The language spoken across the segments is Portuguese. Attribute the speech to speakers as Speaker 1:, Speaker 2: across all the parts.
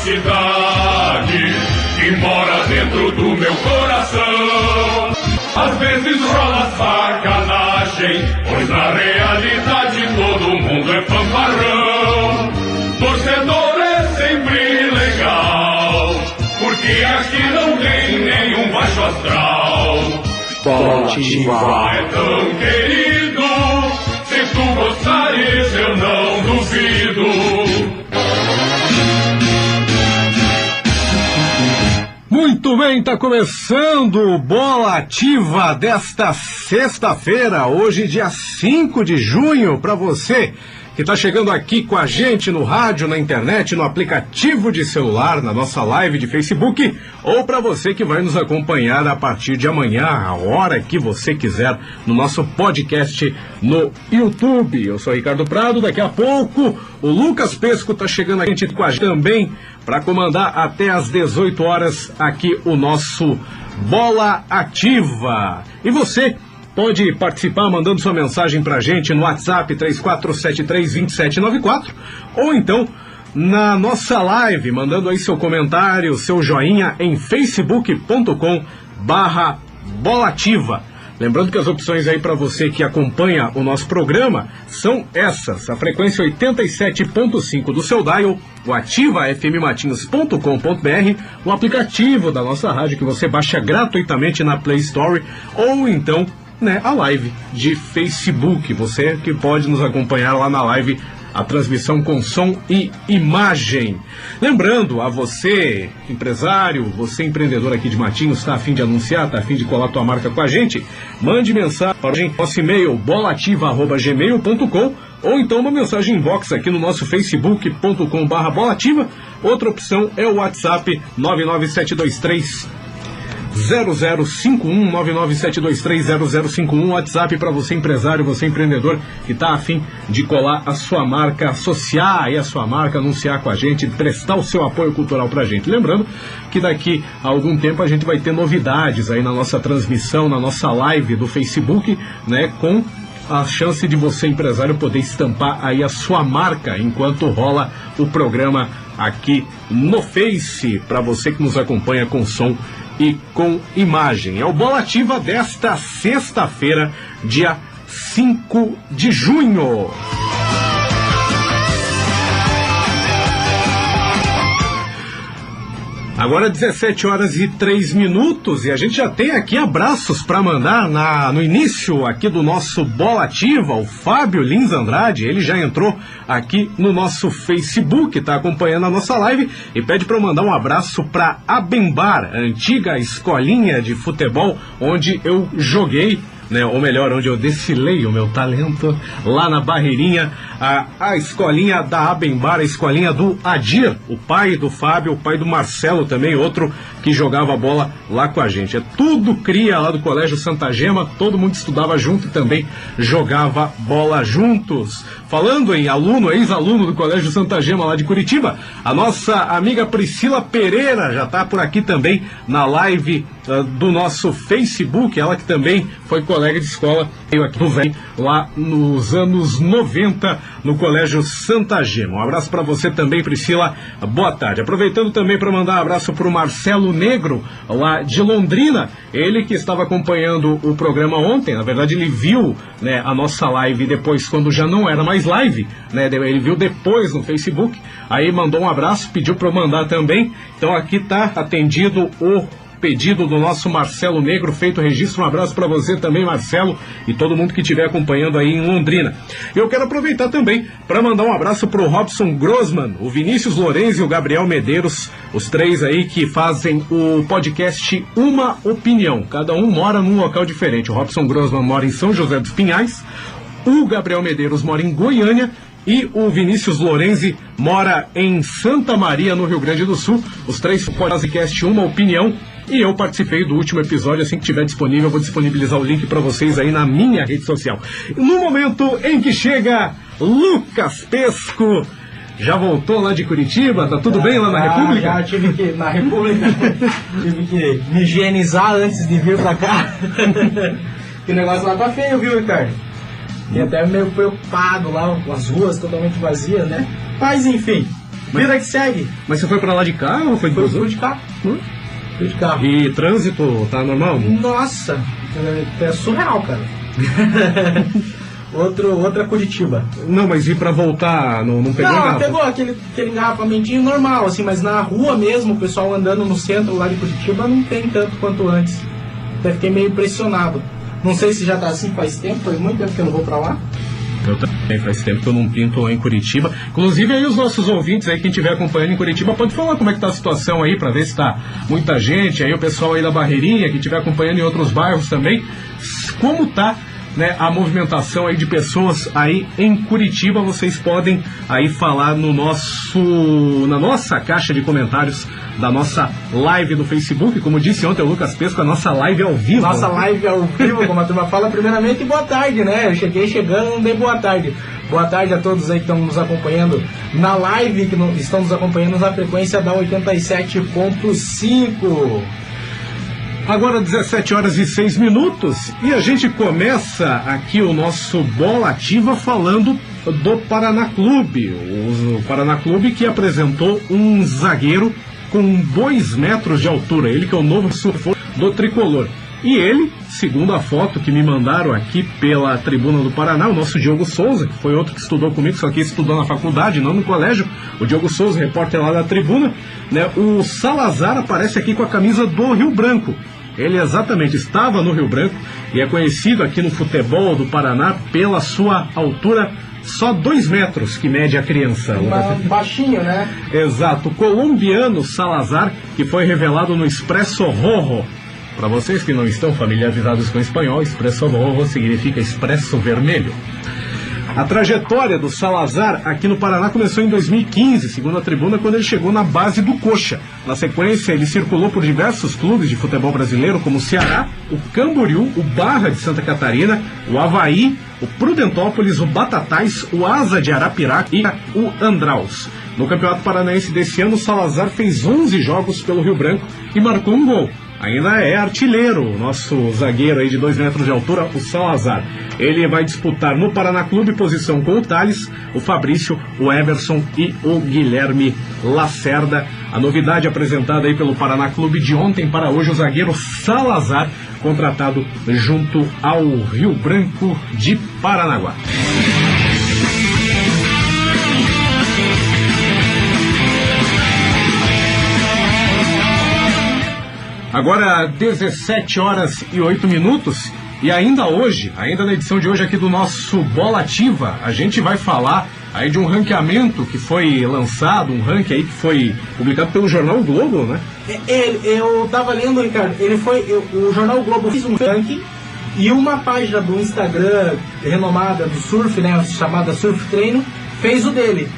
Speaker 1: cidade que mora dentro do meu coração. Às vezes rola sacanagem, pois na realidade todo mundo é fanfarrão. Torcedor é sempre legal, porque aqui não tem nenhum baixo astral.
Speaker 2: Bola Ativa
Speaker 1: é tão querido, se tu gostares eu não duvido.
Speaker 3: Muito bem, tá começando o Bola Ativa desta sexta-feira, hoje dia 5 de junho, para você que está chegando aqui com a gente no rádio, na internet, no aplicativo de celular, na nossa live de Facebook, ou para você que vai nos acompanhar a partir de amanhã, a hora que você quiser, no nosso podcast no YouTube. Eu sou Ricardo Prado, daqui a pouco o Lucas Pesco está chegando aqui com a gente também para comandar até às 18 horas aqui o nosso Bola Ativa. E você pode participar mandando sua mensagem pra gente no WhatsApp 3473-2794 ou então na nossa live, mandando aí seu comentário, seu joinha em facebook.com/bolativa. Lembrando que as opções aí para você que acompanha o nosso programa são essas: a frequência 87.5 do seu dial, o ativafmmatinhos.com.br, o aplicativo da nossa rádio que você baixa gratuitamente na Play Store, ou então a live de Facebook. Você que pode nos acompanhar lá na live, a transmissão com som e imagem. Lembrando a você, empresário, você empreendedor aqui de Matinhos, está a fim de anunciar, está a fim de colar tua marca com a gente, mande mensagem para o nosso e-mail bolativa@gmail.com ou então uma mensagem inbox aqui no nosso facebook.com/bolativa. Outra opção é o WhatsApp 99723 0051, 997230051, WhatsApp para você empresário, você empreendedor que está a fim de colar a sua marca, associar aí a sua marca, anunciar com a gente, prestar o seu apoio cultural para a gente. Lembrando que daqui a algum tempo a gente vai ter novidades aí na nossa transmissão, na nossa live do Facebook, com a chance de você, empresário, poder estampar aí a sua marca enquanto rola o programa aqui no Face, para você que nos acompanha com som e com imagem. É o Bola Ativa desta sexta-feira, dia 5 de junho. Agora 17 horas e 3 minutos e a gente já tem aqui abraços para mandar no início aqui do nosso Bola Ativa. O Fábio Lins Andrade, ele já entrou aqui no nosso Facebook, está acompanhando a nossa live e pede para mandar um abraço para Abembar, a antiga escolinha de futebol onde eu joguei, ou melhor, onde eu desfilei o meu talento, lá na Barreirinha, a escolinha da Abembar, a escolinha do Adir, o pai do Fábio, o pai do Marcelo também, outro que jogava bola lá com a gente. É tudo cria lá do Colégio Santa Gema, todo mundo estudava junto e também jogava bola juntos. Falando em aluno, ex-aluno do Colégio Santa Gema lá de Curitiba, a nossa amiga Priscila Pereira já está por aqui também na live do nosso Facebook, ela que também foi colega de escola, eu aqui no VEM, lá nos anos 90, no Colégio Santa Gema. Um abraço para você também, Priscila, boa tarde. Aproveitando também para mandar um abraço para o Marcelo Negro, lá de Londrina, ele que estava acompanhando o programa ontem, na verdade ele viu a nossa live depois, quando já não era mais live, ele viu depois no Facebook, aí mandou um abraço, pediu para eu mandar também, então aqui está atendido o pedido do nosso Marcelo Negro, feito o registro. Um abraço para você também, Marcelo, e todo mundo que estiver acompanhando aí em Londrina. Eu quero aproveitar também para mandar um abraço para o Robson Grossman, o Vinícius Lorenzi e o Gabriel Medeiros, os três aí que fazem o podcast Uma Opinião. Cada um mora num local diferente. O Robson Grossman mora em São José dos Pinhais, o Gabriel Medeiros mora em Goiânia e o Vinícius Lorenzi mora em Santa Maria, no Rio Grande do Sul. Os três podcast Uma Opinião. E eu participei do último episódio, assim que estiver disponível, eu vou disponibilizar o link para vocês aí na minha rede social. No momento em que chega Lucas Pesco, já voltou lá de Curitiba? Tá tudo bem lá na República?
Speaker 2: Já tive que, na República, tive que me higienizar antes de vir pra cá. Que o negócio lá tá feio, viu, Ricardo? E até meio preocupado lá, com as ruas totalmente vazias, né? Mas enfim, Vida que segue.
Speaker 3: Mas você foi pra lá de carro ou foi de
Speaker 2: Fui
Speaker 3: busão?
Speaker 2: de carro. Fui de carro.
Speaker 3: E trânsito tá normal?
Speaker 2: Nossa, é surreal, cara. Outra Curitiba.
Speaker 3: Não, mas e pra voltar, não pegou
Speaker 2: Não,
Speaker 3: engarrafamento?
Speaker 2: pegou aquele engarrafamentinho normal, assim, mas na rua mesmo, o pessoal andando no centro lá de Curitiba não tem tanto quanto antes. Até fiquei meio impressionado. Não sei se já tá assim faz tempo, faz muito tempo que eu não vou pra lá.
Speaker 3: Eu também, faz tempo que eu não pinto lá em Curitiba. Inclusive aí os nossos ouvintes aí, quem estiver acompanhando em Curitiba, pode falar como é que tá a situação aí, pra ver se tá muita gente, aí o pessoal aí da Barreirinha, que estiver acompanhando em outros bairros também, como tá, né, a movimentação aí de pessoas aí em Curitiba. Vocês podem aí falar na nossa caixa de comentários da nossa live no Facebook. Como disse ontem o Lucas Pesco, a nossa live ao vivo.
Speaker 2: Nossa live ao vivo, como a turma fala, primeiramente boa tarde, né? Eu cheguei chegando, não dei boa tarde. Boa tarde a todos aí que estão nos acompanhando na live, que estão nos acompanhando na frequência da 87.5.
Speaker 3: Agora 17 horas e 6 minutos e a gente começa aqui o nosso Bola Ativa falando do Paraná Clube. O Paraná Clube que apresentou um zagueiro com 2 metros de altura, ele que é o novo surfador do tricolor. E ele, segundo a foto que me mandaram aqui pela Tribuna do Paraná, o nosso Diogo Souza, que foi outro que estudou comigo, só que estudou na faculdade, não no colégio, o Diogo Souza, repórter lá da Tribuna, né? O Salazar aparece aqui com a camisa do Rio Branco. Ele exatamente estava no Rio Branco e é conhecido aqui no futebol do Paraná pela sua altura, só 2 metros que mede a criança.
Speaker 2: Baixinho, né?
Speaker 3: Exato, o colombiano Salazar, que foi revelado no Expresso Rojo. Para vocês que não estão familiarizados com o espanhol, Expresso Rojo significa expresso vermelho. A trajetória do Salazar aqui no Paraná começou em 2015, segundo a Tribuna, quando ele chegou na base do Coxa. Na sequência, ele circulou por diversos clubes de futebol brasileiro, como o Ceará, o Camboriú, o Barra de Santa Catarina, o Avaí, o Prudentópolis, o Batatais, o Asa de Arapiraca e o Andraus. No Campeonato Paranaense desse ano, o Salazar fez 11 jogos pelo Rio Branco e marcou um gol. Ainda é artilheiro, o nosso zagueiro aí de 2 metros de altura, o Salazar. Ele vai disputar no Paraná Clube posição com o Thales, o Fabrício, o Everson e o Guilherme Lacerda. A novidade apresentada aí pelo Paraná Clube de ontem para hoje, o zagueiro Salazar, contratado junto ao Rio Branco de Paranaguá. Agora 17 horas e 8 minutos e ainda na edição de hoje aqui do nosso Bola Ativa, a gente vai falar aí de um ranqueamento que foi lançado, um ranking aí que foi publicado pelo Jornal o Globo, né?
Speaker 2: Eu tava lendo, Ricardo, o Jornal o Globo fez um ranking e uma página do Instagram renomada do surf, né, chamada Surf Treino, fez o dele,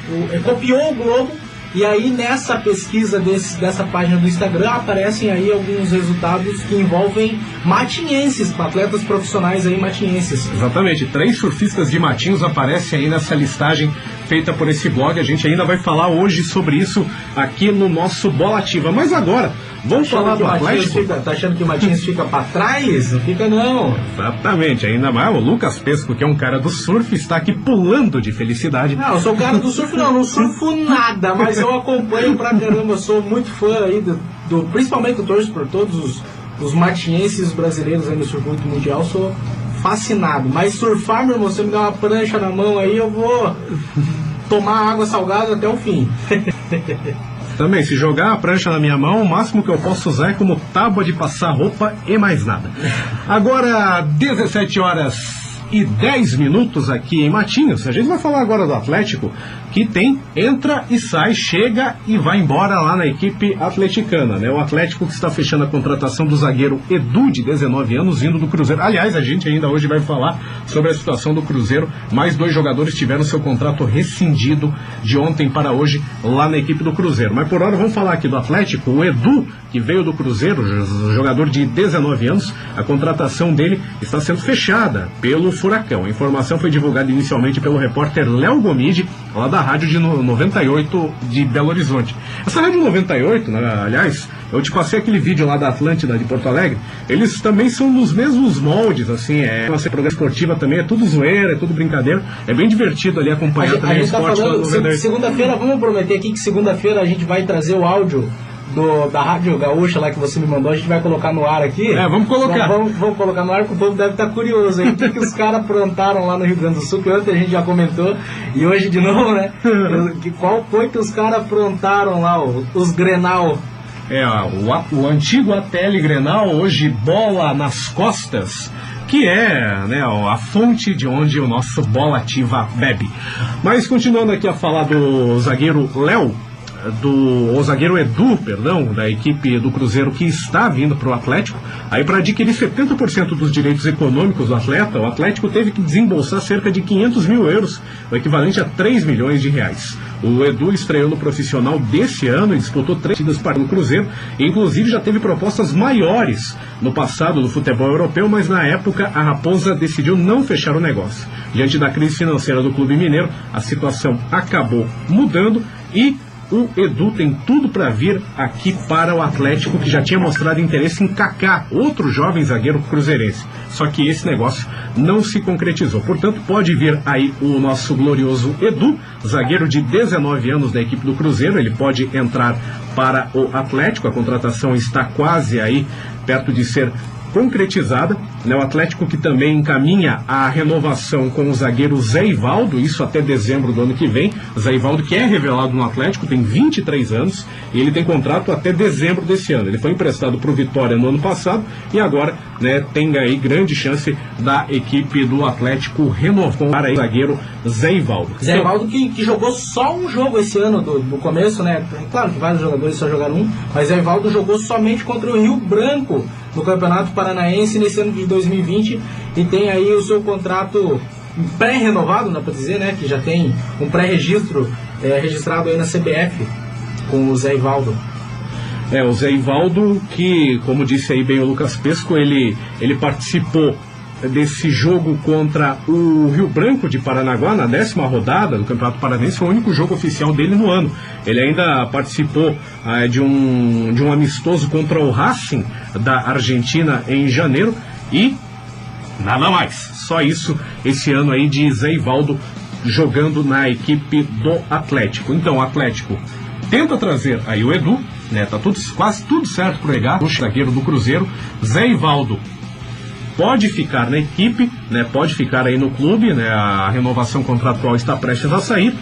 Speaker 2: copiou o Globo. E aí nessa pesquisa dessa página do Instagram aparecem aí alguns resultados que envolvem matinhenses, atletas profissionais aí matinhenses.
Speaker 3: Exatamente, 3 surfistas de Matinhos aparecem aí nessa listagem feita por esse blog. A gente ainda vai falar hoje sobre isso aqui no nosso Bola Ativa. Mas agora, vamos falar do Atlético?
Speaker 2: Tá achando que o Matinhos fica pra trás? Não fica não.
Speaker 3: Exatamente, ainda mais o Lucas Pesco, que é um cara do surf, está aqui pulando de felicidade.
Speaker 2: Não, eu sou o cara do surf não surfo nada, mas eu acompanho pra caramba, eu sou muito fã aí principalmente eu torço por todos os matinhenses brasileiros aí no circuito mundial, sou fascinado. Mas surfar, meu irmão, você me dá uma prancha na mão aí, eu vou tomar água salgada até o fim.
Speaker 3: Também, se jogar a prancha na minha mão, o máximo que eu posso usar é como tábua de passar roupa e mais nada. Agora, 17 horas e 10 minutos aqui em Matinhos. A gente vai falar agora do Atlético, que entra e sai, chega e vai embora lá na equipe atleticana, né? O Atlético que está fechando a contratação do zagueiro Edu, de 19 anos, vindo do Cruzeiro. Aliás, a gente ainda hoje vai falar sobre a situação do Cruzeiro. Mais 2 jogadores tiveram seu contrato rescindido de ontem para hoje lá na equipe do Cruzeiro. Mas por hora vamos falar aqui do Atlético. O Edu, que veio do Cruzeiro, jogador de 19 anos, a contratação dele está sendo fechada pelo Furacão. A informação foi divulgada inicialmente pelo repórter Léo Gomide, lá da Rádio de 98 de Belo Horizonte. Essa Rádio 98, né, aliás, eu te passei aquele vídeo lá da Atlântida de Porto Alegre, eles também são nos mesmos moldes, assim, nossa programa esportiva também, é tudo zoeira, é tudo brincadeira, é bem divertido ali acompanhar também o esporte.
Speaker 2: Tá falando, segunda-feira, vamos prometer aqui que segunda-feira a gente vai trazer o áudio da Rádio Gaúcha lá que você me mandou, a gente vai colocar no ar aqui.
Speaker 3: Vamos colocar.
Speaker 2: Vamos colocar no ar, porque o povo deve estar curioso aí. O que os caras aprontaram lá no Rio Grande do Sul, que ontem a gente já comentou, e hoje de novo, né? Qual foi que os caras aprontaram lá, os Grenal?
Speaker 3: O antigo ATL Grenal, hoje Bola nas Costas, que é, né, a fonte de onde o nosso Bola Ativa bebe. Mas continuando aqui a falar do zagueiro o zagueiro Edu, da equipe do Cruzeiro, que está vindo para o Atlético, aí para adquirir 70% dos direitos econômicos do atleta, o Atlético teve que desembolsar cerca de 500 mil euros, o equivalente a 3 milhões de reais. O Edu estreou no profissional desse ano e disputou 3 partidas para o Cruzeiro, e inclusive já teve propostas maiores no passado do futebol europeu, mas na época a Raposa decidiu não fechar o negócio. Diante da crise financeira do clube mineiro, a situação acabou mudando e o Edu tem tudo para vir aqui para o Atlético, que já tinha mostrado interesse em Kaká, outro jovem zagueiro cruzeirense. Só que esse negócio não se concretizou. Portanto, pode vir aí o nosso glorioso Edu, zagueiro de 19 anos da equipe do Cruzeiro. Ele pode entrar para o Atlético. A contratação está quase aí perto de ser concretizada, né? O Atlético que também encaminha a renovação com o zagueiro Zé Ivaldo, isso até dezembro do ano que vem. Zé Ivaldo, que é revelado no Atlético, tem 23 anos e ele tem contrato até dezembro desse ano. Ele foi emprestado para o Vitória no ano passado e agora, né, tem aí grande chance da equipe do Atlético renovar para o zagueiro Zé Ivaldo.
Speaker 2: Zé Ivaldo que jogou só um jogo esse ano do começo, né? Claro que vários jogadores só jogaram um, mas Zé Ivaldo jogou somente contra o Rio Branco no Campeonato Paranaense nesse ano de 2020 e tem aí o seu contrato pré-renovado, dá para dizer, né? Que já tem um pré-registro registrado aí na CBF com o Zé Ivaldo.
Speaker 3: O Zé Ivaldo, que, como disse aí bem o Lucas Pesco, ele participou desse jogo contra o Rio Branco de Paranaguá, na 10ª rodada do Campeonato Paranaense, foi o único jogo oficial dele no ano. Ele ainda participou de um amistoso contra o Racing da Argentina em janeiro e nada mais. Só isso esse ano aí de Zé Ivaldo jogando na equipe do Atlético. Então o Atlético tenta trazer aí o Edu, né? Tá quase tudo certo para pegar o zagueiro do Cruzeiro. Zé Ivaldo pode ficar na equipe, né? Pode ficar aí no clube, né? A renovação contratual está prestes a sair.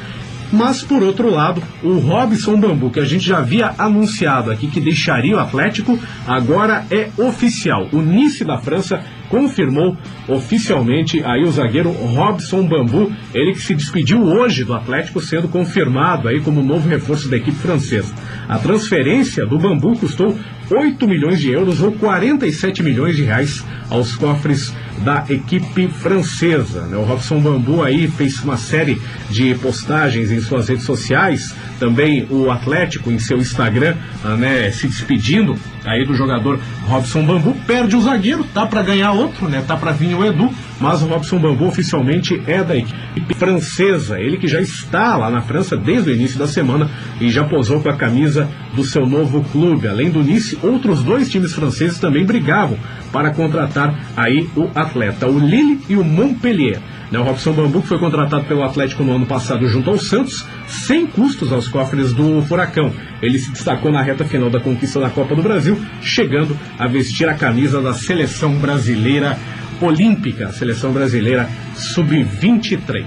Speaker 3: Mas, por outro lado, o Robson Bambu, que a gente já havia anunciado aqui que deixaria o Atlético, agora é oficial. O Nice da França confirmou oficialmente aí o zagueiro Robson Bambu, ele que se despediu hoje do Atlético, sendo confirmado aí como novo reforço da equipe francesa. A transferência do Bambu custou 8 milhões de euros ou 47 milhões de reais aos cofres da equipe francesa, né? O Robson Bambu aí fez uma série de postagens em suas redes sociais, também o Atlético em seu Instagram, né, se despedindo aí do jogador Robson Bambu. Perde o zagueiro, tá para ganhar outro, né? Tá para vir o Edu, mas o Robson Bambu oficialmente é da equipe francesa. Ele que já está lá na França desde o início da semana e já posou com a camisa do seu novo clube. Além do Nice, outros 2 times franceses também brigavam para contratar aí o atleta, o Lille e o Montpellier. O Robson Bambu, que foi contratado pelo Atlético no ano passado junto ao Santos, sem custos aos cofres do Furacão. Ele se destacou na reta final da conquista da Copa do Brasil, chegando a vestir a camisa da seleção brasileira olímpica, seleção brasileira sub-23.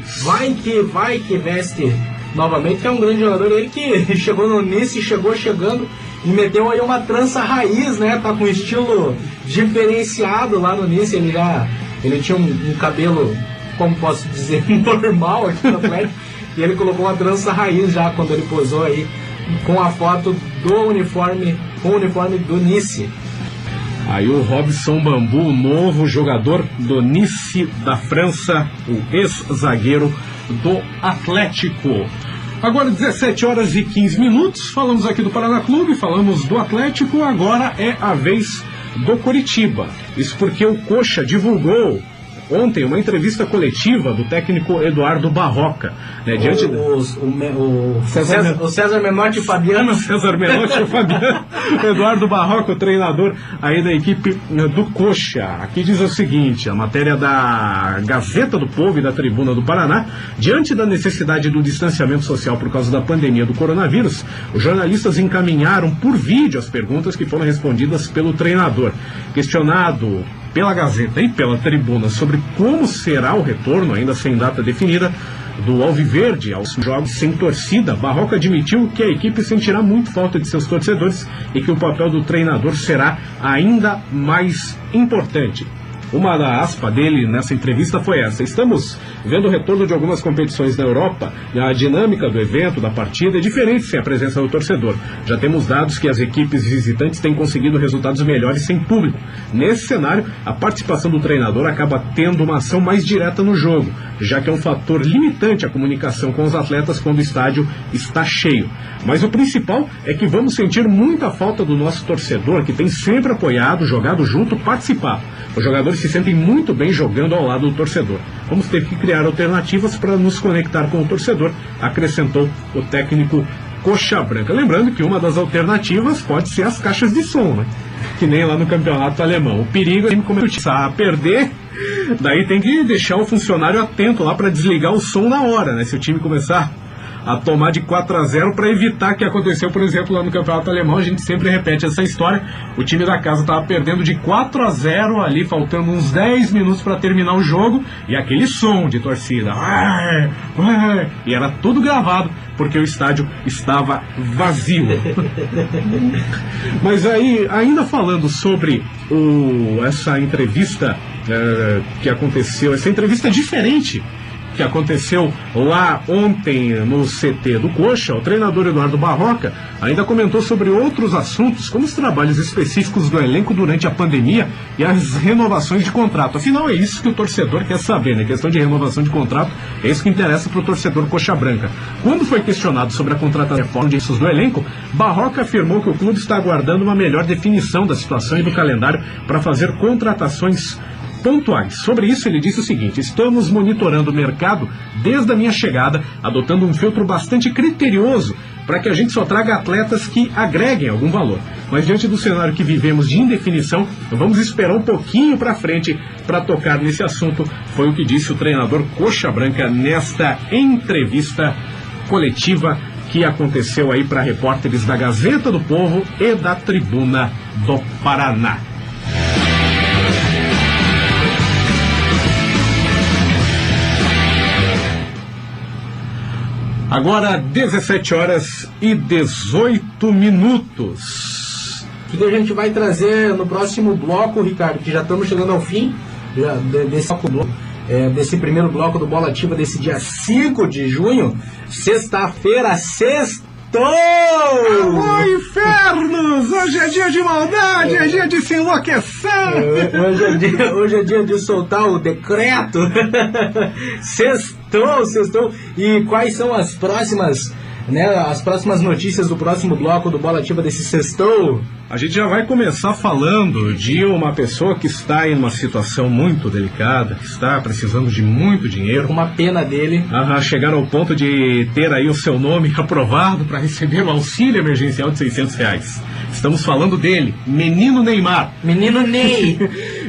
Speaker 2: Vai que veste novamente, que é um grande jogador, ele que chegou no Nice, chegou chegando e meteu aí uma trança raiz, né? Tá com um estilo diferenciado lá no Nice, ele tinha um cabelo, como posso dizer, normal aqui no Atlético, e ele colocou uma trança raiz já quando ele posou aí com a foto do uniforme, com o uniforme do Nice.
Speaker 3: Aí o Robson Bambu, novo jogador do Nice da França, o ex-zagueiro do Atlético. Agora 17 horas e 15 minutos, falamos aqui do Paraná Clube, falamos do Atlético, agora é a vez do Coritiba. Isso porque o Coxa divulgou ontem uma entrevista coletiva do técnico Eduardo Barroca, né, diante
Speaker 2: o César Menotti e o Fabiano.
Speaker 3: César Menotti e o Fabiano. Eduardo Barroca, o treinador aí da equipe do Coxa. Aqui diz o seguinte, a matéria da Gazeta do Povo e da Tribuna do Paraná: diante da necessidade do distanciamento social por causa da pandemia do coronavírus, os jornalistas encaminharam por vídeo as perguntas que foram respondidas pelo treinador. Questionado pela Gazeta e pela Tribuna sobre como será o retorno, ainda sem data definida, do Alviverde aos jogos sem torcida, Barroca admitiu que a equipe sentirá muito falta de seus torcedores e que o papel do treinador será ainda mais importante. Uma da aspa dele nessa entrevista foi essa: estamos vendo o retorno de algumas competições na Europa e a dinâmica do evento, da partida, é diferente sem a presença do torcedor. Já temos dados que as equipes visitantes têm conseguido resultados melhores sem público. Nesse cenário, a participação do treinador acaba tendo uma ação mais direta no jogo, já que é um fator limitante a comunicação com os atletas quando o estádio está cheio. Mas o principal é que vamos sentir muita falta do nosso torcedor, que tem sempre apoiado, jogado junto, participado. Os jogadores se sentem muito bem jogando ao lado do torcedor. Vamos ter que criar alternativas para nos conectar com o torcedor, acrescentou o técnico Coxa Branca. Lembrando que uma das alternativas pode ser as caixas de som, né? Que nem lá no campeonato alemão. O perigo é começar a perder, daí tem que deixar o funcionário atento lá para desligar o som na hora, né? Se o time começar a tomar de 4-0 para evitar que aconteceu, por exemplo, lá no campeonato alemão. A gente sempre repete essa história. O time da casa estava perdendo de 4-0 ali, faltando uns 10 minutos para terminar o jogo, e aquele som de torcida, e era tudo gravado porque o estádio estava vazio. Mas aí, ainda falando sobre essa entrevista que aconteceu, essa entrevista diferente que aconteceu lá ontem no CT do Coxa, o treinador Eduardo Barroca ainda comentou sobre outros assuntos, como os trabalhos específicos do elenco durante a pandemia e as renovações de contrato. Afinal, é isso que o torcedor quer saber, né? A questão de renovação de contrato é isso que interessa para o torcedor Coxa Branca. Quando foi questionado sobre a contratação de reforma do elenco, Barroca afirmou que o clube está aguardando uma melhor definição da situação e do calendário para fazer contratações pontuais. Sobre isso ele disse o seguinte: estamos monitorando o mercado desde a minha chegada, adotando um filtro bastante criterioso para que a gente só traga atletas que agreguem algum valor. Mas diante do cenário que vivemos de indefinição, vamos esperar um pouquinho para frente para tocar nesse assunto, foi o que disse o treinador Coxa Branca nesta entrevista coletiva que aconteceu aí para repórteres da Gazeta do Povo e da Tribuna do Paraná. Agora 17 horas e 18 minutos.
Speaker 2: O que a gente vai trazer no próximo bloco, Ricardo, que já estamos chegando ao fim desse primeiro bloco do Bola Ativa desse dia 5 de junho, sexta-feira, sextou!
Speaker 3: Alô, infernos! Hoje é dia de maldade, é dia de se enlouquecer!
Speaker 2: Hoje é dia de soltar o decreto. Sextou! E quais são as próximas, né, as próximas notícias do próximo bloco do Bola Ativa desse sextou?
Speaker 3: A gente já vai começar falando de uma pessoa que está em uma situação muito delicada, que está precisando de muito dinheiro.
Speaker 2: Uma pena dele.
Speaker 3: Chegar ao ponto de ter aí o seu nome aprovado para receber o auxílio emergencial de R$600. Estamos falando dele, Menino Neymar.
Speaker 2: Menino Ney.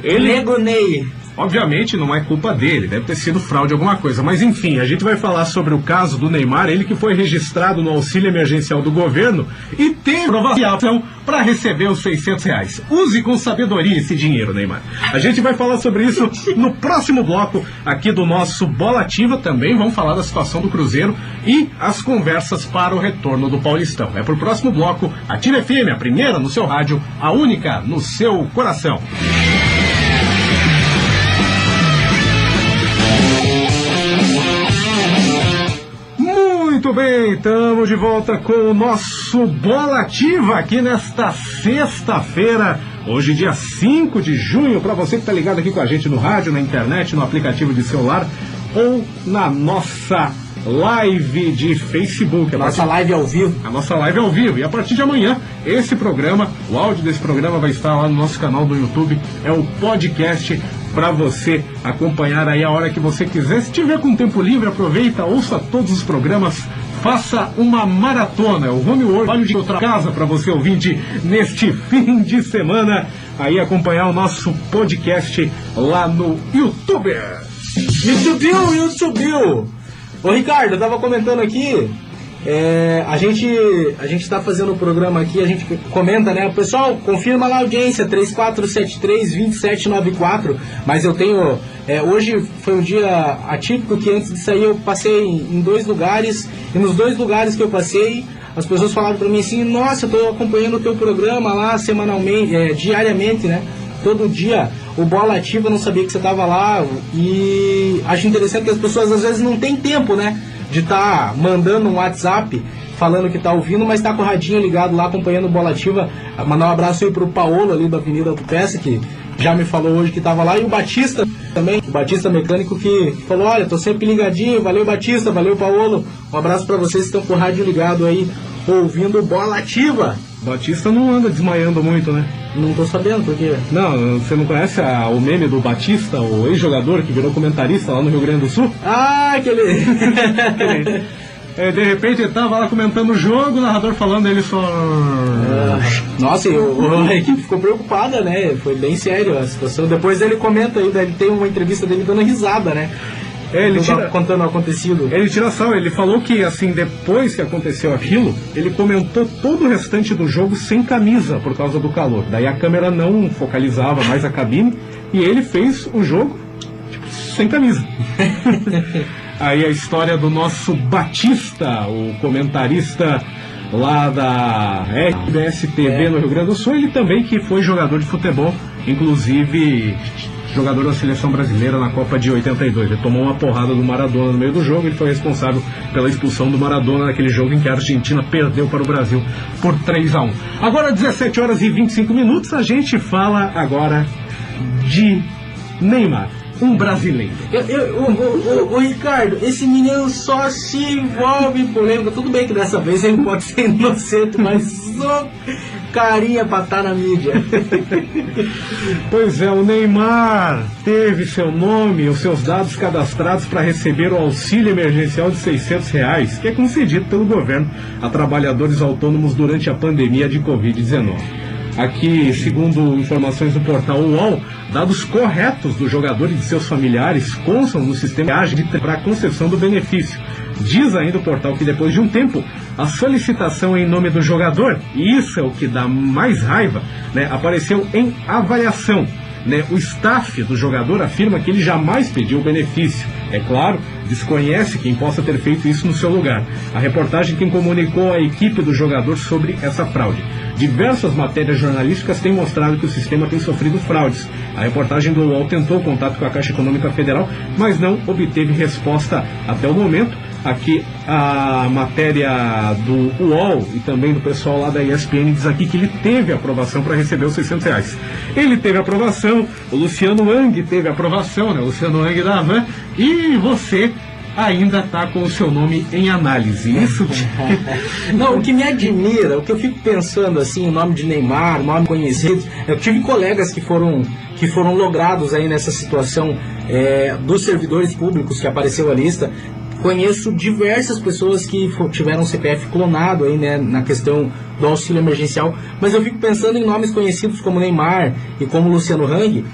Speaker 2: Nego Ney.
Speaker 3: Obviamente não é culpa dele, deve ter sido fraude alguma coisa, mas enfim, a gente vai falar sobre o caso do Neymar, ele que foi registrado no auxílio emergencial do governo e tem aprovação para receber os R$600. Use com sabedoria esse dinheiro, Neymar. A gente vai falar sobre isso no próximo bloco aqui do nosso Bola Ativa. Também vamos falar da situação do Cruzeiro e as conversas para o retorno do Paulistão. É pro próximo bloco, Ativa FM, a primeira no seu rádio, a única no seu coração. Muito bem, estamos de volta com o nosso Bola Ativa aqui nesta sexta-feira, hoje dia 5 de junho, para você que está ligado aqui com a gente no rádio, na internet, no aplicativo de celular ou na nossa live de Facebook.
Speaker 2: Nossa live ao vivo.
Speaker 3: A nossa live ao vivo. E a partir de amanhã, esse programa, o áudio desse programa vai estar lá no nosso canal do YouTube, é o podcast para você acompanhar aí a hora que você quiser. Se tiver com tempo livre, aproveita, ouça todos os programas, faça uma maratona. O Homeworld vale de outra casa para você ouvinte neste fim de semana, aí acompanhar o nosso podcast lá no YouTube.
Speaker 2: E subiu! Ô Ricardo, eu tava comentando aqui, a gente tá fazendo o programa aqui, a gente comenta, né? O pessoal, confirma lá a audiência, 3473-2794, mas eu tenho, hoje foi um dia atípico que antes de sair eu passei em 2 lugares, e nos 2 lugares que eu passei, as pessoas falaram pra mim assim, nossa, eu tô acompanhando o teu programa lá semanalmente, diariamente, né? Todo dia, o Bola Ativa, eu não sabia que você estava lá, e acho interessante que as pessoas às vezes não têm tempo, né, de estar mandando um WhatsApp falando que está ouvindo, mas está com o radinho ligado lá acompanhando o Bola Ativa. Mandar um abraço aí pro Paolo ali da Avenida do Peça, que já me falou hoje que estava lá, e o Batista também, o Batista Mecânico, que falou, olha, tô sempre ligadinho, valeu Batista, valeu Paolo, um abraço para vocês que estão com o rádio ligado aí, ouvindo Bola Ativa.
Speaker 3: Batista não anda desmaiando muito, né?
Speaker 2: Não tô sabendo, por quê?
Speaker 3: Não, você não conhece o meme do Batista, o ex-jogador que virou comentarista lá no Rio Grande do Sul?
Speaker 2: Ah, aquele...
Speaker 3: de repente ele tava lá comentando o jogo, o narrador falando, ele só...
Speaker 2: Nossa, a equipe ficou preocupada, né? Foi bem sério a situação. Depois ele comenta ainda, ele tem uma entrevista dele dando risada, né? Ele contando o acontecido.
Speaker 3: Ele tira sal, ele falou que assim, depois que aconteceu aquilo, ele comentou todo o restante do jogo sem camisa por causa do calor. Daí a câmera não focalizava mais a cabine e ele fez o jogo sem camisa. Aí a história do nosso Batista, o comentarista lá da RBS TV no Rio Grande do Sul, ele também que foi jogador de futebol, inclusive jogador da seleção brasileira na Copa de 82. Ele tomou uma porrada do Maradona no meio do jogo, ele foi responsável pela expulsão do Maradona naquele jogo em que a Argentina perdeu para o Brasil por 3-1. Agora 17 horas e 25 minutos, a gente fala agora de Neymar, um brasileiro.
Speaker 2: O Ricardo, esse menino só se envolve em polêmica. Tudo bem que dessa vez ele pode ser inocente, mas só carinha pra estar na mídia.
Speaker 3: Pois é, o Neymar teve seu nome e os seus dados cadastrados para receber o auxílio emergencial de R$600, que é concedido pelo governo a trabalhadores autônomos durante a pandemia de Covid-19. Aqui, segundo informações do portal UOL, dados corretos do jogador e de seus familiares constam no sistema para a concessão do benefício. Diz ainda o portal que depois de um tempo, a solicitação em nome do jogador, e isso é o que dá mais raiva, né, apareceu em avaliação. O staff do jogador afirma que ele jamais pediu o benefício. É claro, desconhece quem possa ter feito isso no seu lugar. A reportagem quem comunicou à equipe do jogador sobre essa fraude. Diversas matérias jornalísticas têm mostrado que o sistema tem sofrido fraudes. A reportagem do UOL tentou contato com a Caixa Econômica Federal, mas não obteve resposta até o momento. Aqui a matéria do UOL e também do pessoal lá da ESPN diz aqui que ele teve aprovação para receber os R$600. Ele teve aprovação, o Luciano Hang teve aprovação, né? O Luciano Hang da Havan, e você ainda está com o seu nome em análise. Isso.
Speaker 2: Não, o que me admira, o que eu fico pensando assim, o nome de Neymar, nome conhecido, eu tive colegas que foram logrados aí nessa situação dos servidores públicos que apareceu a lista. Conheço diversas pessoas que tiveram CPF clonado aí, né, na questão do auxílio emergencial, mas eu fico pensando em nomes conhecidos como Neymar e como Luciano Hang.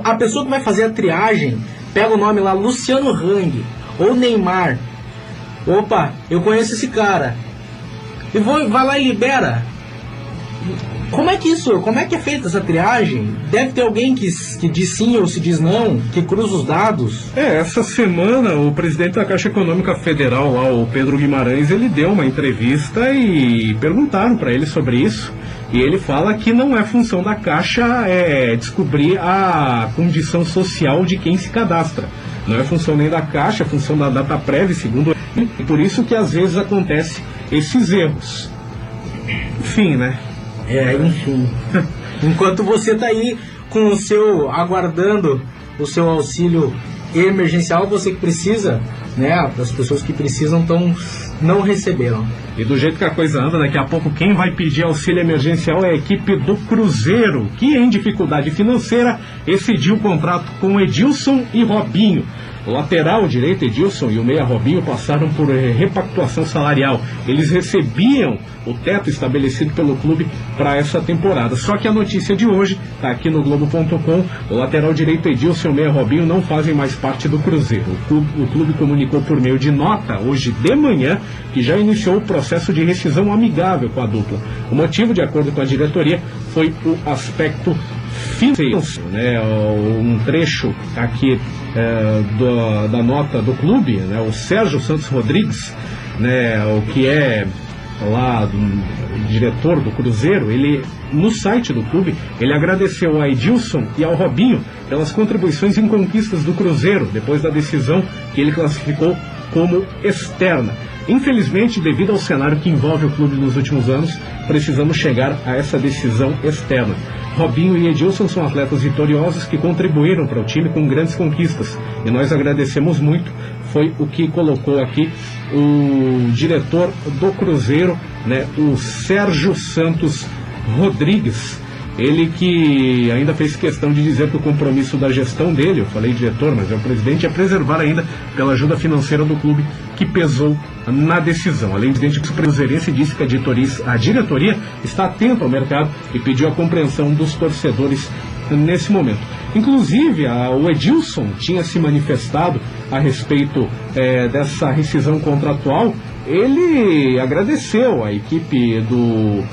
Speaker 2: A pessoa que vai fazer a triagem pega o nome lá, Luciano Hang ou Neymar. Opa, eu conheço esse cara. E vai lá e libera. Como é que é feita essa triagem? Deve ter alguém que diz sim ou se diz não, que cruza os dados.
Speaker 3: Essa semana o presidente da Caixa Econômica Federal, lá, o Pedro Guimarães, ele deu uma entrevista e perguntaram para ele sobre isso. E ele fala que não é função da Caixa descobrir a condição social de quem se cadastra. Não é função nem da Caixa, é função da Dataprev, segundo ele. E por isso que às vezes acontece esses erros. Enfim, né?
Speaker 2: Enfim. Enquanto você tá aí com o seu, aguardando o seu auxílio emergencial, você que precisa, né? As pessoas que precisam não receberam.
Speaker 3: E do jeito que a coisa anda, daqui a pouco quem vai pedir auxílio emergencial é a equipe do Cruzeiro, que em dificuldade financeira excedia o contrato com Edilson e Robinho. O lateral direito Edilson e o meia Robinho passaram por repactuação salarial. Eles recebiam o teto estabelecido pelo clube para essa temporada. Só que a notícia de hoje está aqui no Globo.com. O lateral direito Edilson e o meia Robinho não fazem mais parte do Cruzeiro. O clube comunicou por meio de nota hoje de manhã que já iniciou o processo de rescisão amigável com a dupla. O motivo, de acordo com a diretoria, foi o aspecto financeiro, né? Um trecho aqui da nota do clube, né? O Sérgio Santos Rodrigues, né? O que é lá diretor do Cruzeiro, ele no site do clube, ele agradeceu a Edilson e ao Robinho pelas contribuições em conquistas do Cruzeiro, depois da decisão que ele classificou como externa. Infelizmente, devido ao cenário que envolve o clube nos últimos anos, precisamos chegar a essa decisão externa. Robinho e Edilson são atletas vitoriosos que contribuíram para o time com grandes conquistas, e nós agradecemos muito. Foi o que colocou aqui o diretor do Cruzeiro, né, o Sérgio Santos Rodrigues. Ele que ainda fez questão de dizer que o compromisso da gestão dele, eu falei diretor, mas é o presidente, é preservar ainda pela ajuda financeira do clube que pesou na decisão. Além disso, o cruzeirense disse que a diretoria está atenta ao mercado e pediu a compreensão dos torcedores nesse momento. Inclusive, o Edilson tinha se manifestado a respeito dessa rescisão contratual. Ele agradeceu a equipe do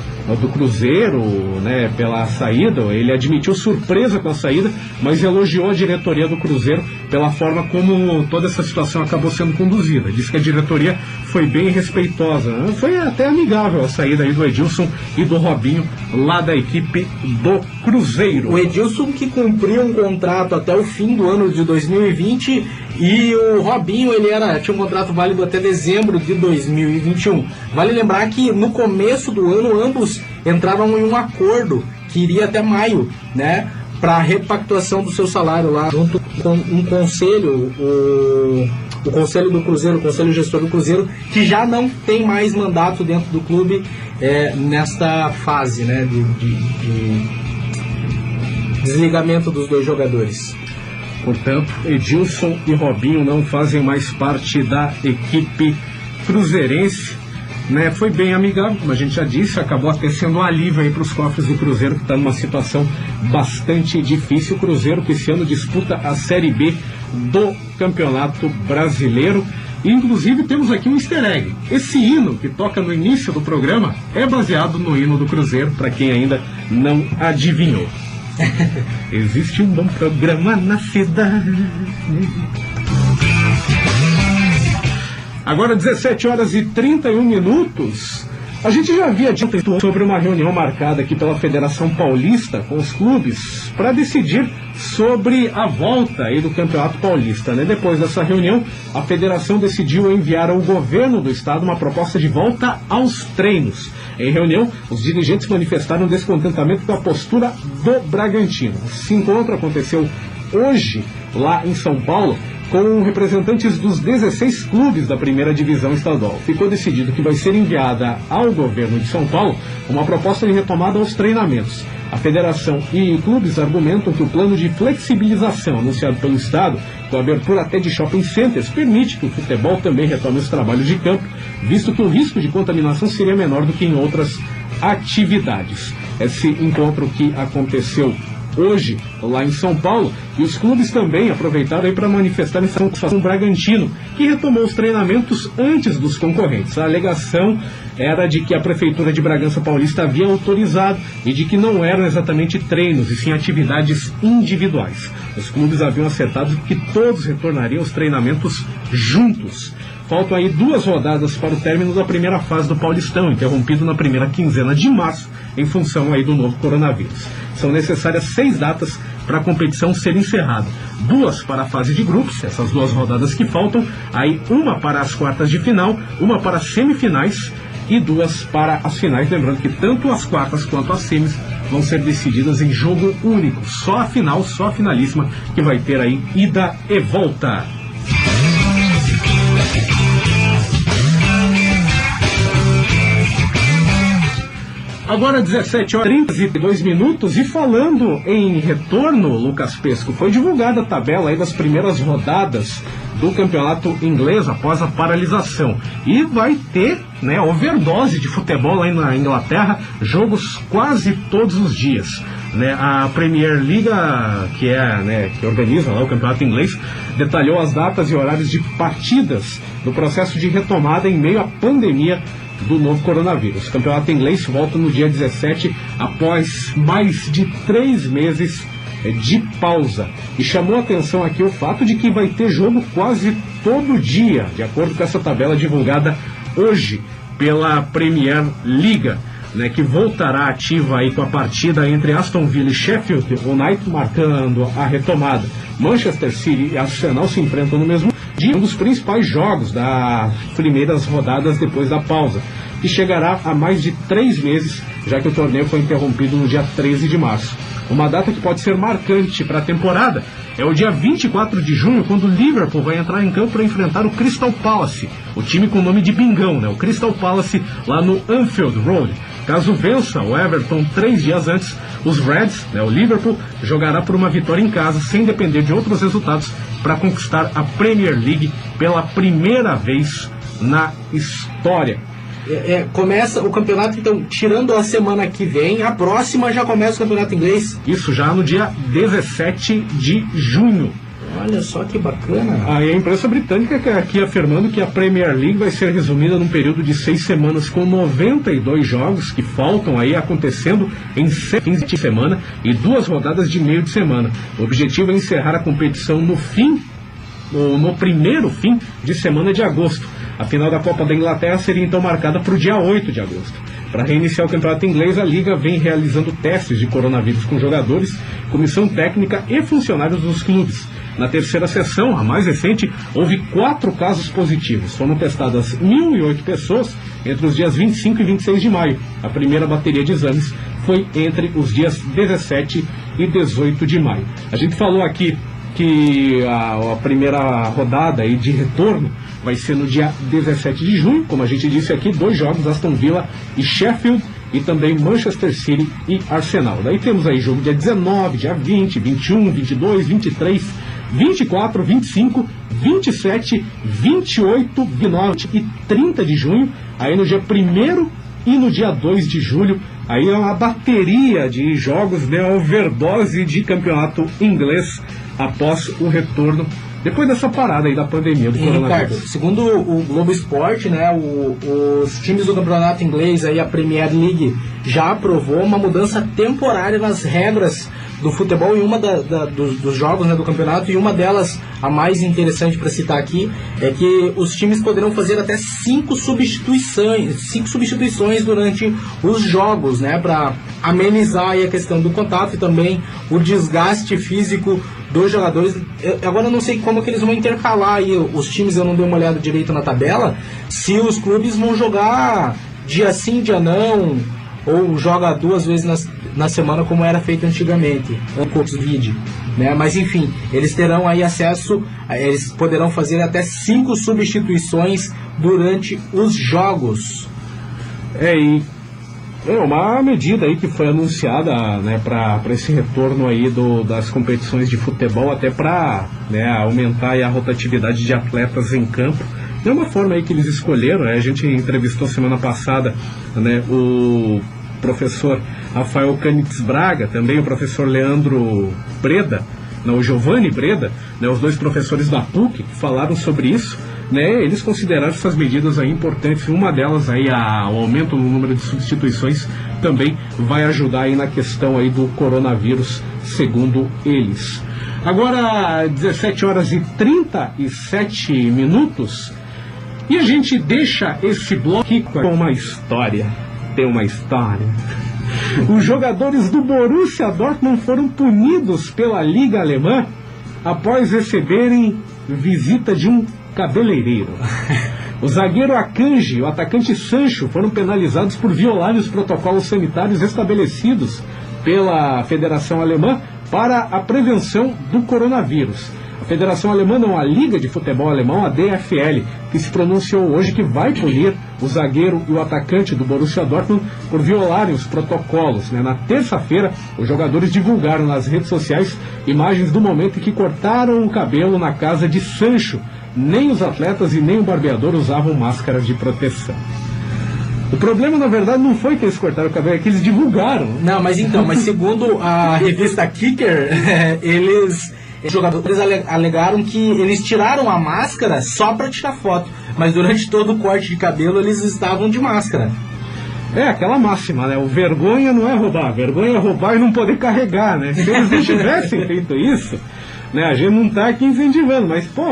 Speaker 3: Cruzeiro, né, pela saída. Ele admitiu surpresa com a saída, mas elogiou a diretoria do Cruzeiro pela forma como toda essa situação acabou sendo conduzida. Disse que a diretoria foi bem respeitosa, né? Foi até amigável a saída aí do Edilson e do Robinho, lá da equipe do Cruzeiro.
Speaker 2: O Edilson que cumpriu um contrato até o fim do ano de 2020 e o Robinho tinha um contrato válido até dezembro de 2021. Vale lembrar que no começo do ano ambos entraram em um acordo que iria até maio, né, para repactuação do seu salário lá, junto com um conselho, o conselho do Cruzeiro, o conselho gestor do Cruzeiro, que já não tem mais mandato dentro do clube nesta fase, né, de desligamento dos dois jogadores.
Speaker 3: Portanto, Edilson e Robinho não fazem mais parte da equipe cruzeirense, né? Foi bem amigável, como a gente já disse, acabou até sendo um alívio aí para os cofres do Cruzeiro, que está numa situação bastante difícil. O Cruzeiro que esse ano disputa a Série B do Campeonato Brasileiro. E, inclusive, temos aqui um easter egg. Esse hino que toca no início do programa é baseado no hino do Cruzeiro, para quem ainda não adivinhou. Existe um bom programa na cidade. Agora 17h31. A gente já havia dito sobre uma reunião marcada aqui pela Federação Paulista com os clubes para decidir sobre a volta aí do Campeonato Paulista, né? Depois dessa reunião, a federação decidiu enviar ao governo do estado uma proposta de volta aos treinos. Em reunião, os dirigentes manifestaram descontentamento com a postura do Bragantino. Esse encontro aconteceu hoje lá em São Paulo, com representantes dos 16 clubes da primeira divisão estadual. Ficou decidido que vai ser enviada ao governo de São Paulo uma proposta de retomada aos treinamentos. A federação e clubes argumentam que o plano de flexibilização anunciado pelo Estado, com a abertura até de shopping centers, permite que o futebol também retome os trabalhos de campo, visto que o risco de contaminação seria menor do que em outras atividades. Esse encontro que aconteceu hoje lá em São Paulo, e os clubes também aproveitaram para manifestar satisfação com o Bragantino, que retomou os treinamentos antes dos concorrentes. A alegação era de que a Prefeitura de Bragança Paulista havia autorizado e de que não eram exatamente treinos, e sim atividades individuais. Os clubes haviam acertado que todos retornariam aos treinamentos juntos. Faltam aí 2 rodadas para o término da primeira fase do Paulistão, interrompido na primeira quinzena de março, em função aí do novo coronavírus. São necessárias 6 datas para a competição ser encerrada. 2 para a fase de grupos, essas 2 rodadas que faltam, aí 1 para as quartas de final, 1 para as semifinais e 2 para as finais. Lembrando que tanto as quartas quanto as semis vão ser decididas em jogo único. Só a final, só a finalíssima, que vai ter aí ida e volta. Agora 17h32 e falando em retorno, Lucas Pesco, foi divulgada a tabela aí das primeiras rodadas do campeonato inglês após a paralisação. E vai ter, né, overdose de futebol lá na Inglaterra, jogos quase todos os dias. Né, a Premier League, que organiza lá o campeonato inglês, detalhou as datas e horários de partidas do processo de retomada em meio à pandemia do novo coronavírus. O campeonato inglês volta no dia 17 após mais de 3 meses de pausa. E chamou a atenção aqui o fato de que vai ter jogo quase todo dia, de acordo com essa tabela divulgada hoje pela Premier League, né, que voltará ativa aí com a partida entre Aston Villa e Sheffield United, marcando a retomada. Manchester City e Arsenal se enfrentam no mesmo dia, um dos principais jogos das primeiras rodadas depois da pausa, que chegará a mais de 3 meses, já que o torneio foi interrompido no dia 13 de março. Uma data que pode ser marcante para a temporada é o dia 24 de junho, quando o Liverpool vai entrar em campo para enfrentar o Crystal Palace, o time com o nome de Bingão, né? O Crystal Palace, lá no Anfield Road. Caso vença o Everton 3 dias antes, os Reds, né, o Liverpool, jogará por uma vitória em casa, sem depender de outros resultados, para conquistar a Premier League pela primeira vez na história.
Speaker 2: Começa o campeonato, então, tirando a semana que vem, a próxima já começa o campeonato inglês.
Speaker 3: Isso já no dia 17 de junho.
Speaker 2: Olha só que bacana.
Speaker 3: Aí a imprensa britânica aqui afirmando que a Premier League vai ser resumida num período de 6 semanas, com 92 jogos que faltam aí acontecendo em 7 fins de semana e 2 rodadas de meio de semana. O objetivo é encerrar a competição no primeiro fim de semana de agosto. A final da Copa da Inglaterra seria então marcada para o dia 8 de agosto. Para reiniciar o campeonato inglês, a Liga vem realizando testes de coronavírus com jogadores, comissão técnica e funcionários dos clubes. Na terceira sessão, a mais recente, houve 4 casos positivos. Foram testadas 1.008 pessoas entre os dias 25 e 26 de maio. A primeira bateria de exames foi entre os dias 17 e 18 de maio. A gente falou aqui que a primeira rodada aí de retorno vai ser no dia 17 de junho, como a gente disse aqui, 2 jogos, Aston Villa e Sheffield, e também Manchester City e Arsenal. Daí temos aí jogo dia 19, dia 20, 21, 22, 23, 24, 25, 27, 28, 29 e 30 de junho, aí no dia 1º e no dia 2 de julho, aí é uma bateria de jogos, né, overdose de campeonato inglês após o retorno, depois dessa parada aí da pandemia do coronavírus.
Speaker 2: Ricardo, segundo o Globo Esporte, né, os times do campeonato inglês, aí a Premier League, já aprovou uma mudança temporária nas regras do futebol em uma dos jogos, né, do campeonato, e uma delas, a mais interessante para citar aqui, é que os times poderão fazer até 5 substituições durante os jogos, né, para amenizar aí a questão do contato e também o desgaste físico dos jogadores. Agora eu não sei como que eles vão intercalar aí os times, eu não dei uma olhada direito na tabela, se os clubes vão jogar dia sim, dia não, ou joga 2 vezes na semana como era feito antigamente, né? Mas enfim, eles terão aí acesso, eles poderão fazer até 5 substituições durante os jogos.
Speaker 3: É uma medida aí que foi anunciada, né, para esse retorno aí das competições de futebol, até para, né, aumentar aí a rotatividade de atletas em campo. É uma forma aí que eles escolheram, né? A gente entrevistou semana passada, né, o professor Rafael Canitz Braga, também o professor Leandro Breda, o Giovanni Breda, né, os 2 professores da PUC que falaram sobre isso, né, eles consideraram essas medidas aí importantes. Uma delas aí, o aumento no número de substituições, também vai ajudar aí na questão aí do coronavírus, segundo eles. Agora 17h37, e a gente deixa esse bloco aqui com uma história. Tem uma história. Os jogadores do Borussia Dortmund foram punidos pela Liga Alemã após receberem visita de um cabeleireiro. O zagueiro Akanji e o atacante Sancho foram penalizados por violarem os protocolos sanitários estabelecidos pela Federação Alemã para a prevenção do coronavírus. A Federação Alemã, não, a Liga de Futebol Alemão, a DFL, que se pronunciou hoje que vai punir o zagueiro e o atacante do Borussia Dortmund por violarem os protocolos, né? Na terça-feira, os jogadores divulgaram nas redes sociais imagens do momento em que cortaram o cabelo na casa de Sancho. Nem os atletas e nem o barbeador usavam máscaras de proteção. O problema, na verdade, não foi que eles cortaram o cabelo, é que eles divulgaram.
Speaker 2: Não, mas segundo a revista Kicker, os jogadores alegaram que eles tiraram a máscara só para tirar foto, mas durante todo o corte de cabelo eles estavam de máscara.
Speaker 3: É aquela máxima, né? O vergonha não é roubar, vergonha é roubar e não poder carregar, né? Se eles não tivessem feito isso, né? A gente não tá aqui incentivando, mas, pô,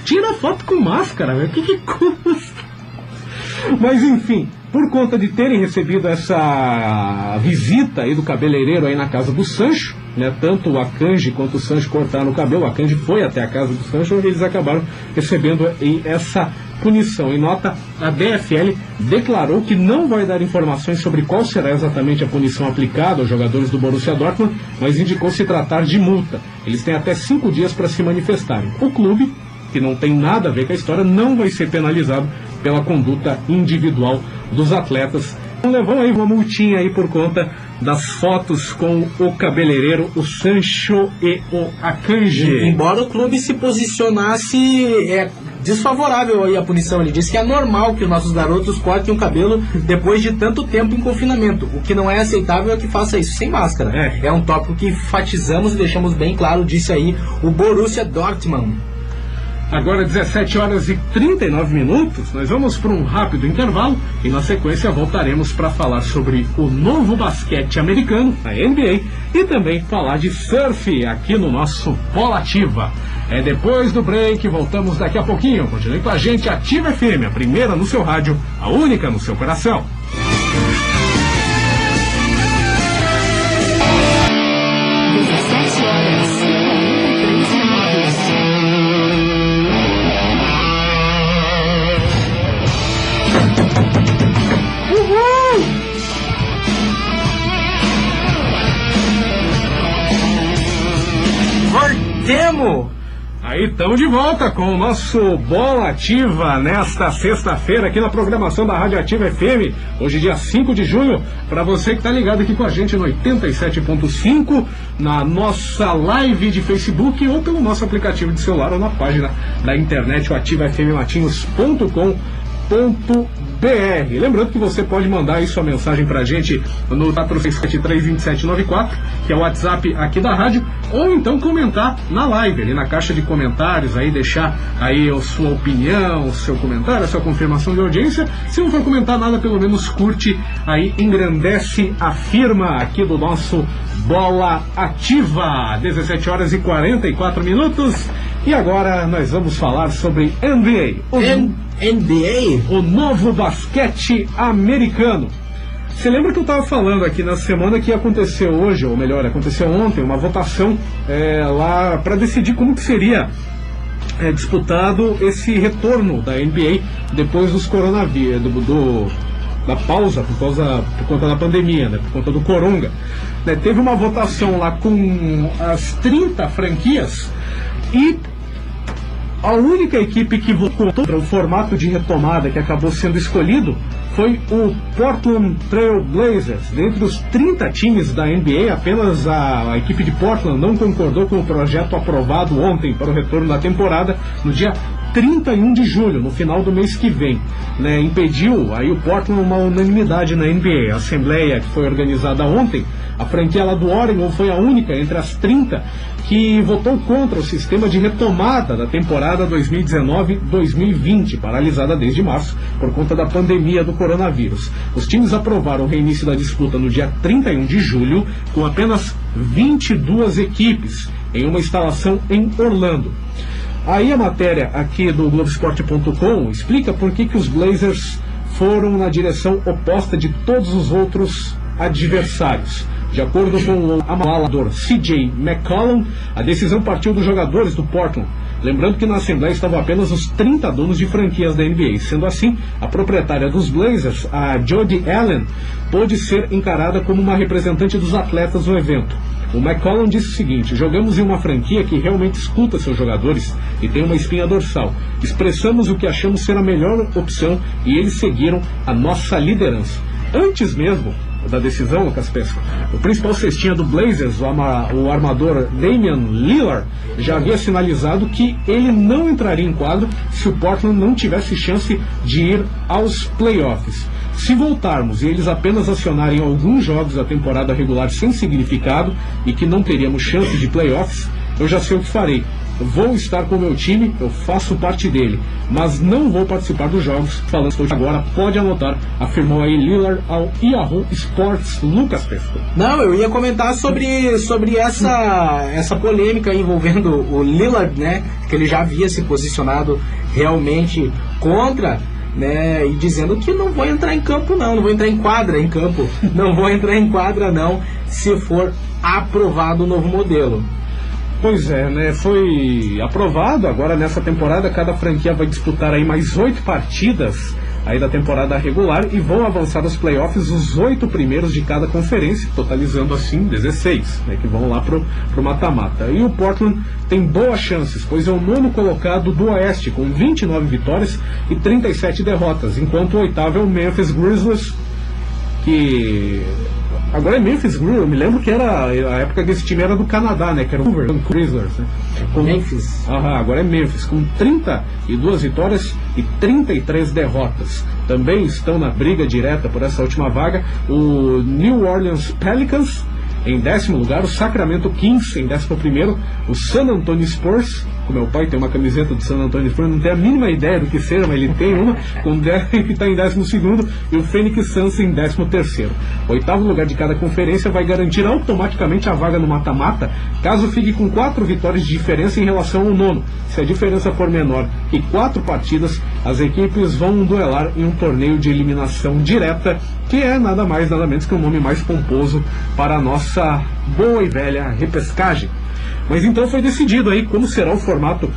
Speaker 3: tira foto com máscara, velho, o que custa? Mas, enfim, por conta de terem recebido essa visita aí do cabeleireiro aí na casa do Sancho, né, tanto o Akanji quanto o Sancho cortaram o cabelo, o Akanji foi até a casa do Sancho, onde eles acabaram recebendo aí essa punição. Em nota, a DFL declarou que não vai dar informações sobre qual será exatamente a punição aplicada aos jogadores do Borussia Dortmund, mas indicou se tratar de multa. Eles têm até 5 dias para se manifestarem. O clube, que não tem nada a ver com a história, não vai ser penalizado pela conduta individual dos atletas. Levou aí uma multinha aí por conta das fotos com o cabeleireiro, o Sancho e o Akanji.
Speaker 2: Embora o clube se posicionasse desfavorável aí à punição, ele disse que é normal que os nossos garotos cortem o cabelo depois de tanto tempo em confinamento. O que não é aceitável é que faça isso sem máscara. É um tópico que enfatizamos e deixamos bem claro, disse aí o Borussia Dortmund.
Speaker 3: Agora 17 horas e 39 minutos, nós vamos para um rápido intervalo e na sequência voltaremos para falar sobre o novo basquete americano, a NBA, e também falar de surf aqui no nosso Bola Ativa. É depois do break, voltamos daqui a pouquinho. Continue com a gente, Ativa FM, a primeira no seu rádio, a única no seu coração. Aí estamos de volta com o nosso Bola Ativa nesta sexta-feira aqui na programação da Rádio Ativa FM, hoje dia 5 de junho, para você que está ligado aqui com a gente no 87.5, na nossa live de Facebook ou pelo nosso aplicativo de celular ou na página da internet, o ativafmmatinhos.com.br. Lembrando que você pode mandar aí sua mensagem pra gente no 467-327-94, que é o WhatsApp aqui da rádio, ou então comentar na live, ali na caixa de comentários, aí deixar aí a sua opinião, o seu comentário, a sua confirmação de audiência. Se não for comentar nada, pelo menos curte, aí engrandece a firma aqui do nosso Bola Ativa. 17 horas e 44 minutos. E agora nós vamos falar sobre NBA.
Speaker 2: NBA?
Speaker 3: O novo basquete americano. Você lembra que eu estava falando aqui na semana que aconteceu hoje, ou melhor, aconteceu ontem, uma votação lá para decidir como que seria disputado esse retorno da NBA depois dos coronavírus, da pausa por conta da pandemia, né, por conta do coronga. Teve uma votação lá com as 30 franquias e a única equipe que votou para o formato de retomada que acabou sendo escolhido foi o Portland Trail Blazers. Dentre os 30 times da NBA, apenas a equipe de Portland não concordou com o projeto aprovado ontem para o retorno da temporada no dia 31 de julho, no final do mês que vem. Impediu aí o Portland uma unanimidade na NBA. A assembleia que foi organizada ontem, a franquia lá do Oregon foi a única entre as 30 que votou contra o sistema de retomada da temporada 2019-2020, paralisada desde março por conta da pandemia do coronavírus. Os times aprovaram o reinício da disputa no dia 31 de julho, com apenas 22 equipes, em uma instalação em Orlando. Aí a matéria aqui do Globoesporte.com explica por que os Blazers foram na direção oposta de todos os outros adversários. De acordo com o amalador CJ McCollum, a decisão partiu dos jogadores do Portland. Lembrando que na Assembleia estavam apenas os 30 donos de franquias da NBA. Sendo assim, a proprietária dos Blazers, a Jody Allen, pôde ser encarada como uma representante dos atletas no evento. O McCollum disse o seguinte: jogamos em uma franquia que realmente escuta seus jogadores e tem uma espinha dorsal. Expressamos o que achamos ser a melhor opção e eles seguiram a nossa liderança. Antes mesmo da decisão, Lucas Pesco, o principal cestinha do Blazers, o armador Damian Lillard, já havia sinalizado que ele não entraria em quadro se o Portland não tivesse chance de ir aos playoffs. Se voltarmos e eles apenas acionarem alguns jogos da temporada regular sem significado e que não teríamos chance de playoffs, eu já sei o que farei. Vou estar com o meu time, eu faço parte dele, mas não vou participar dos jogos. Falando agora, pode anotar, afirmou aí Lillard ao Yahoo Sports. Lucas Pesco.
Speaker 2: Não, eu ia comentar sobre essa polêmica envolvendo o Lillard, né? Que ele já havia se posicionado realmente contra, né, e dizendo que não vou entrar em campo não vou entrar em quadra em campo, não vou entrar em quadra não, se for aprovado o novo modelo.
Speaker 3: Pois é, né, foi aprovado. Agora nessa temporada cada franquia vai disputar aí mais 8 partidas aí da temporada regular e vão avançar aos playoffs os 8 primeiros de cada conferência, totalizando assim 16, né, que vão lá pro mata-mata. E o Portland tem boas chances, pois é o 9º colocado do Oeste, com 29 vitórias e 37 derrotas, enquanto o 8º é o Memphis Grizzlies, que agora é Memphis Grizzlies. Eu me lembro que era a época que esse time era do Canadá, né, que era o Vancouver Grizzlies, né?
Speaker 2: Memphis.
Speaker 3: Agora é Memphis, com 32 vitórias e 33 derrotas. Também estão na briga direta por essa última vaga o New Orleans Pelicans em 10º lugar, o Sacramento Kings em 11º, o San Antonio Spurs. O meu pai tem uma camiseta do San Antonio Spurs, não tem a mínima ideia do que seja, mas ele tem uma, que está em 12º, e o Phoenix Suns em 13º. O 8º lugar de cada conferência vai garantir automaticamente a vaga no mata-mata, caso fique com 4 vitórias de diferença em relação ao 9º. Se a diferença for menor que 4 partidas, as equipes vão duelar em um torneio de eliminação direta, que é nada mais nada menos que um nome mais pomposo para a nossa boa e velha repescagem. Mas então foi decidido aí como será o formato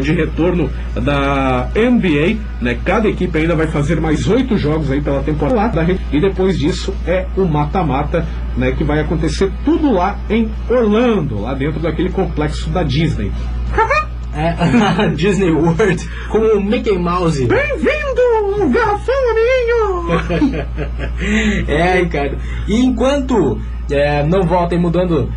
Speaker 3: de retorno da NBA, né? Cada equipe ainda vai fazer mais 8 jogos aí pela temporada, e depois disso é o mata-mata, né? Que vai acontecer tudo lá em Orlando, lá dentro daquele complexo da Disney.
Speaker 2: Disney World, com o Mickey Mouse.
Speaker 3: Bem-vindo, garrafão, amiguinho!
Speaker 2: Ricardo. E enquanto não volta, mudando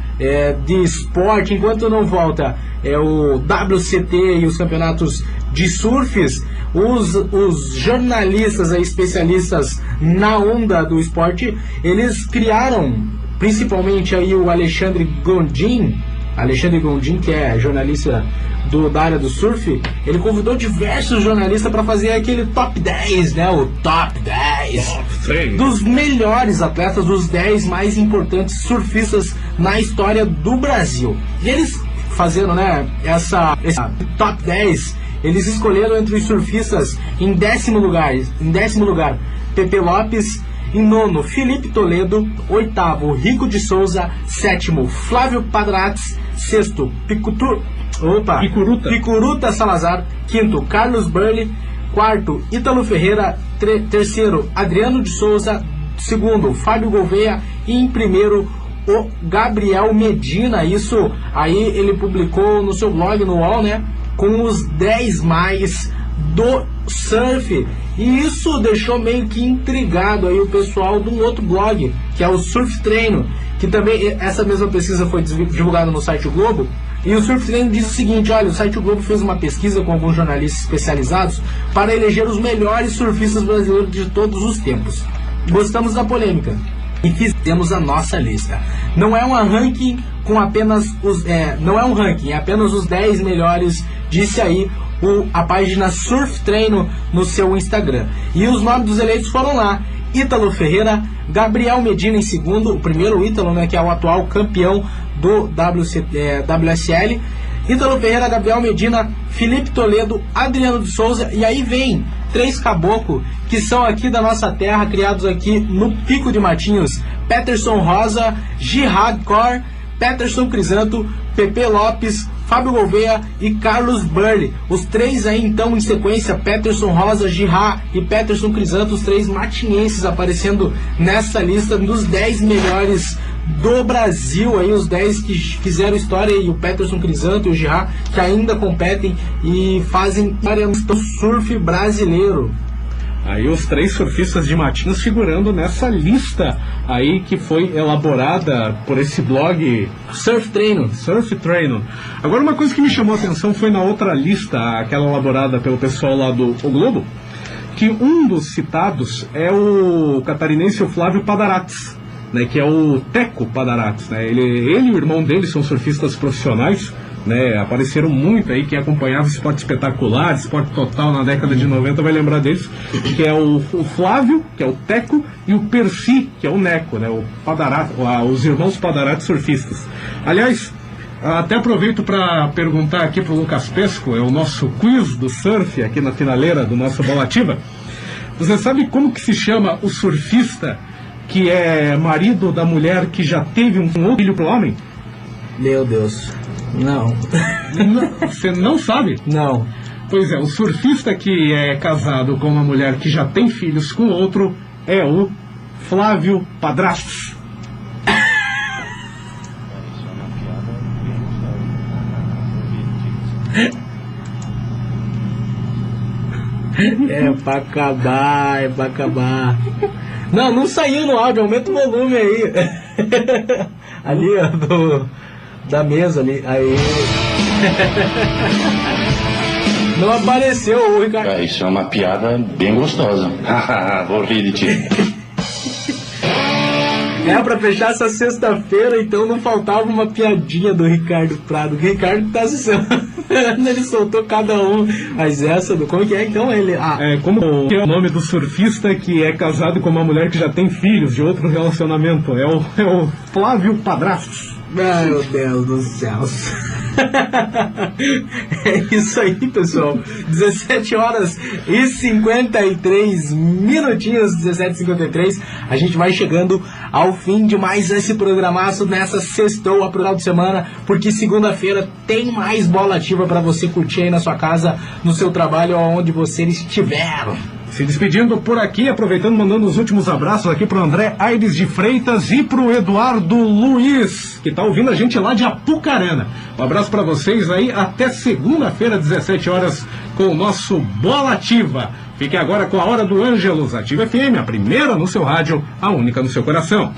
Speaker 2: de esporte, enquanto não volta o WCT e os campeonatos de surfs, os jornalistas, especialistas na onda do esporte, eles criaram, principalmente aí o Alexandre Gondim, que é jornalista da área do surf. Ele convidou diversos jornalistas para fazer aquele top 10, né? O top 10 dos melhores atletas, dos 10 mais importantes surfistas na história do Brasil. E eles fazendo, né, essa top 10, eles escolheram entre os surfistas em 10º lugar, Pepe Lopes. Em 9º, Felipe Toledo. 8º, Rico de Souza. 7º, Flávio Padrates. 6º, Picuruta Salazar. 5º, Carlos Burley. 4º, Ítalo Ferreira. 3º, Adriano de Souza. 2º, Fábio Gouveia. E em 1º, o Gabriel Medina. Isso aí ele publicou no seu blog, no UOL, né? Com os 10 mais do surf. E isso deixou meio que intrigado aí o pessoal de um outro blog, que é o Surf Treino, que também essa mesma pesquisa foi divulgada no site O Globo. E o Surf Treino diz o seguinte: olha, o site O Globo fez uma pesquisa com alguns jornalistas especializados para eleger os melhores surfistas brasileiros de todos os tempos. Gostamos da polêmica e fizemos a nossa lista. Não é um ranking com apenas não é um ranking, é apenas os 10 melhores, disse aí a página Surf Treino no seu Instagram. E os nomes dos eleitos foram lá: Ítalo Ferreira, Gabriel Medina em 2º, o primeiro Ítalo, né, que é o atual campeão do WSL. Ítalo Ferreira, Gabriel Medina, Felipe Toledo, Adriano de Souza. E aí vem 3 caboclos que são aqui da nossa terra, criados aqui no Pico de Matinhos: Peterson Rosa, Girard Cor, Peterson Crisanto, Pepe Lopes, Fábio Gouveia e Carlos Burley. Os 3 aí então em sequência: Peterson Rosa, Girard e Peterson Crisanto, os 3 matinhenses aparecendo nessa lista dos 10 melhores do Brasil, aí os 10 que fizeram história, e o Peterson Crisanto e o Girard, que ainda competem e fazem do surf brasileiro.
Speaker 3: Aí os 3 surfistas de Matinhos figurando nessa lista aí que foi elaborada por esse blog
Speaker 2: Surf Treino.
Speaker 3: Surf Treino. Agora, uma coisa que me chamou a atenção foi na outra lista, aquela elaborada pelo pessoal lá do O Globo, que um dos citados é o catarinense, o Flávio Padarates, né, que é o Teco Padarates, né? Ele e o irmão dele são surfistas profissionais, né? Apareceram muito aí, quem acompanhava Esporte Espetacular, Esporte Total na década de 90 vai lembrar deles, que é o Flávio, que é o Teco, e o Percy, que é o Neco, né? O Padarates, os irmãos Padarates surfistas. Aliás, até aproveito para perguntar aqui pro Lucas Pesco, é o nosso quiz do surf aqui na finaleira do nosso Bola Ativa. Você sabe como que se chama o surfista que é marido da mulher que já teve um outro filho pro homem?
Speaker 2: Meu Deus. Não.
Speaker 3: Você não sabe?
Speaker 2: Não.
Speaker 3: Pois é, o surfista que é casado com uma mulher que já tem filhos com outro é o Flávio Padrastos.
Speaker 2: É pra acabar, é pra acabar. Não saiu no áudio, aumenta o volume aí. Ali, ó, da mesa ali. Aí. Não apareceu o Ricardo.
Speaker 4: Isso é uma piada bem gostosa. Vou rir de ti.
Speaker 2: Pra fechar essa sexta-feira, então não faltava uma piadinha do Ricardo Prado. O Ricardo tá se ele soltou cada um. Mas essa do. Como que é então ele?
Speaker 3: Como é o nome do surfista que é casado com uma mulher que já tem filhos de outro relacionamento? É o Flávio Padrastos.
Speaker 2: Ai, meu Deus do céu. É isso aí, pessoal. 17 horas e 53 minutinhos, 17h53. A gente vai chegando ao fim de mais esse programaço nessa sextou, a final de semana, porque segunda-feira tem mais Bola Ativa para você curtir aí na sua casa, no seu trabalho, aonde você estiver.
Speaker 3: Se despedindo por aqui, aproveitando, mandando os últimos abraços aqui pro André Aires de Freitas e pro Eduardo Luiz, que tá ouvindo a gente lá de Apucarana. Um abraço para vocês aí, até segunda-feira, 17 horas, com o nosso Bola Ativa. Fique agora com a Hora do Ângelus, Ativa FM, a primeira no seu rádio, a única no seu coração.